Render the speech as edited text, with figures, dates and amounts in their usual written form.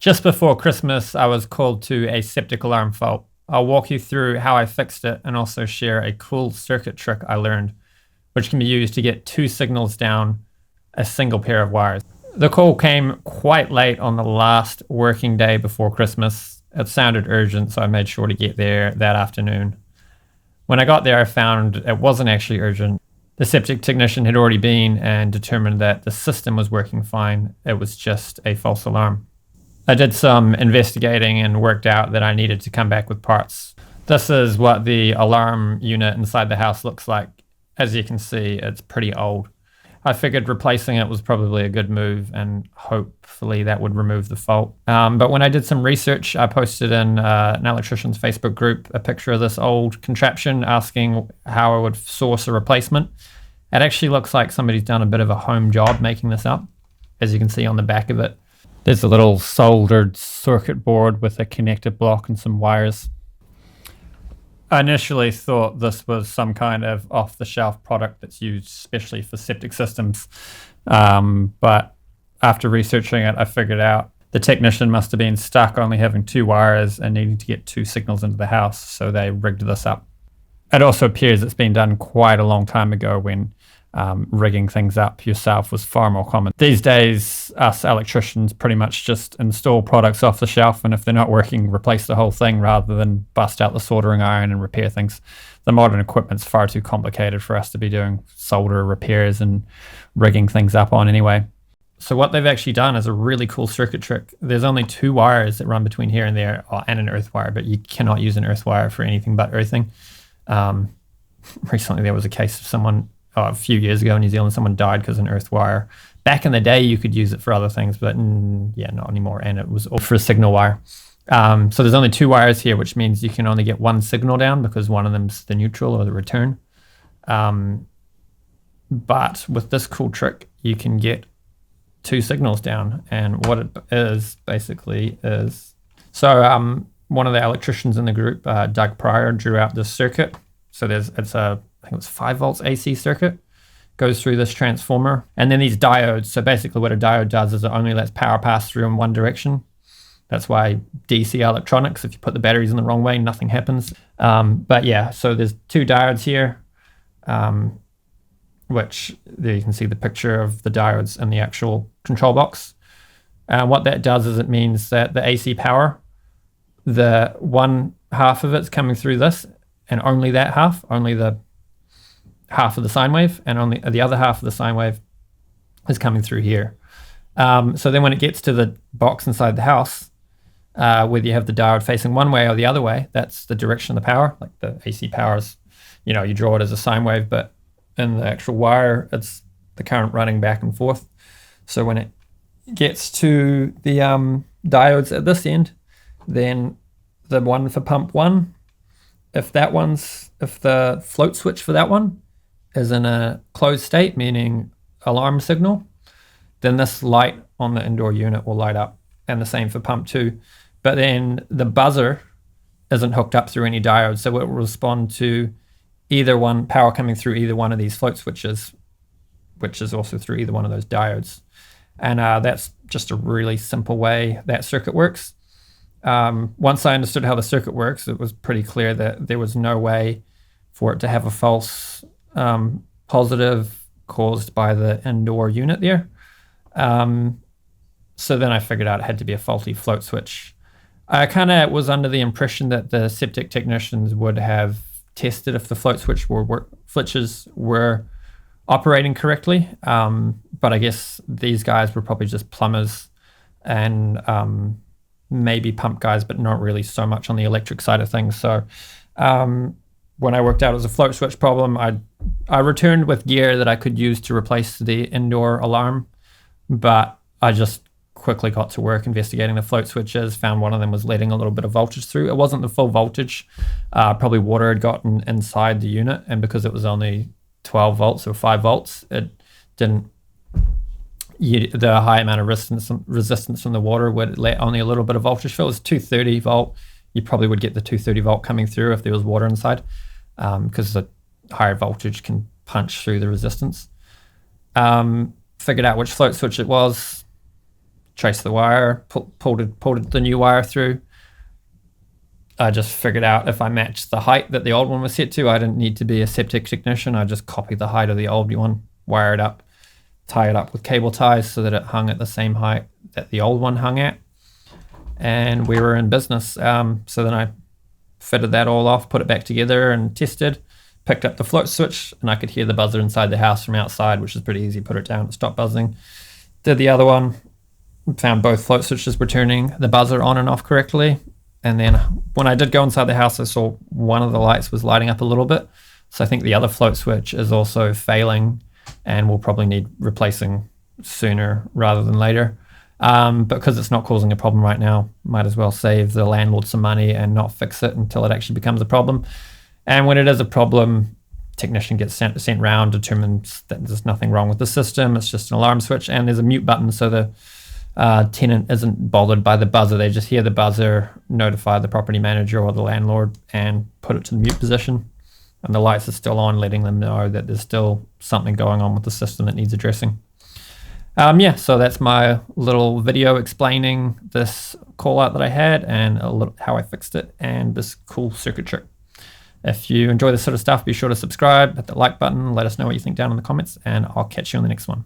Just before Christmas, I was called to a septic alarm fault. I'll walk you through how I fixed it and also share a cool circuit trick I learned, which can be used to get two signals down a single pair of wires. The call came quite late on the last working day before Christmas. It sounded urgent, so I made sure to get there that afternoon. When I got there, I found it wasn't actually urgent. The septic technician had already been and determined that the system was working fine. It was just a false alarm. I did some investigating and worked out that I needed to come back with parts. This is what the alarm unit inside the house looks like. As you can see, it's pretty old. I figured replacing it was probably a good move, and hopefully that would remove the fault. But when I did some research, I posted in an electrician's Facebook group a picture of this old contraption asking how I would source a replacement. It actually looks like somebody's done a bit of a home job making this up, as you can see on the back of it. There's a little soldered circuit board with a connector block and some wires. I initially thought this was some kind of off-the-shelf product that's used especially for septic systems. But after researching it, I figured out the technician must have been stuck only having two wires and needing to get two signals into the house, so they rigged this up. It also appears it's been done quite a long time ago when rigging things up yourself was far more common. These days, us electricians pretty much just install products off the shelf, and if they're not working, replace the whole thing rather than bust out the soldering iron and repair things. The modern equipment's far too complicated for us to be doing solder repairs and rigging things up on anyway. So what they've actually done is a really cool circuit trick. There's only two wires that run between here and there, and an earth wire, but you cannot use an earth wire for anything but earthing. Recently there was a case of someone, a few years ago in New Zealand, someone died because of an earth wire. Back in the day, you could use it for other things, but not anymore. And it was all for a signal wire. So there's only two wires here, which means you can only get one signal down because one of them's the neutral or the return. But with this cool trick, you can get two signals down. And what it is basically is, so one of the electricians in the group, Doug Pryor, drew out this circuit. So I think it was 5 volts AC circuit, goes through this transformer, and then these diodes. So basically what a diode does is it only lets power pass through in one direction. That's why DC electronics, if you put the batteries in the wrong way, nothing happens. But yeah, so there's two diodes here, which there you can see the picture of the diodes in the actual control box. What that does is it means that the AC power, the one half of it's coming through this, and only that half, only the half of the sine wave, and only the other half of the sine wave is coming through here. So then when it gets to the box inside the house, whether you have the diode facing one way or the other way, that's the direction of the power. Like the AC power is, you draw it as a sine wave, but in the actual wire, it's the current running back and forth. So when it gets to the diodes at this end, then the one for pump one, if the float switch for that one is in a closed state, meaning alarm signal, then this light on the indoor unit will light up, and the same for pump 2. But then the buzzer isn't hooked up through any diodes, so it will respond to either one, power coming through either one of these float switches, which is also through either one of those diodes. And that's just a really simple way that circuit works. Once I understood how the circuit works, it was pretty clear that there was no way for it to have a false positive caused by the indoor unit there. So then I figured out it had to be a faulty float switch. I kind of was under the impression that the septic technicians would have tested if the float switches were operating correctly, but I guess these guys were probably just plumbers and maybe pump guys, but not really so much on the electric side of things. So when I worked out it was a float switch problem, I returned with gear that I could use to replace the indoor alarm, but I just quickly got to work investigating the float switches, found one of them was letting a little bit of voltage through. It wasn't the full voltage, probably water had gotten inside the unit, and because it was only 12 volts or 5 volts, it didn't, the high amount of resistance from the water would let only a little bit of voltage. If it was 230 volt, you probably would get the 230 volt coming through if there was water inside, because the higher voltage can punch through the resistance. Figured out which float switch it was, traced the wire, pulled the new wire through. I just figured out if I matched the height that the old one was set to, I didn't need to be a septic technician. I just copied the height of the old one, wire it up, tie it up with cable ties so that it hung at the same height that the old one hung at. And we were in business. So then I fitted that all off, put it back together and tested, picked up the float switch, and I could hear the buzzer inside the house from outside, which is pretty easy. Put it down, it stopped buzzing. Did the other one, found both float switches were turning the buzzer on and off correctly. And then when I did go inside the house, I saw one of the lights was lighting up a little bit. So I think the other float switch is also failing and will probably need replacing sooner rather than later. But because it's not causing a problem right now, might as well save the landlord some money and not fix it until it actually becomes a problem. And when it is a problem, technician gets sent round, determines that there's nothing wrong with the system. It's just an alarm switch, and there's a mute button, so the tenant isn't bothered by the buzzer. They just hear the buzzer, notify the property manager or the landlord, and put it to the mute position. And the lights are still on, letting them know that there's still something going on with the system that needs addressing. Yeah, so that's my little video explaining this call out that I had and how I fixed it and this cool circuit trick. If you enjoy this sort of stuff, be sure to subscribe, hit the like button, let us know what you think down in the comments, and I'll catch you on the next one.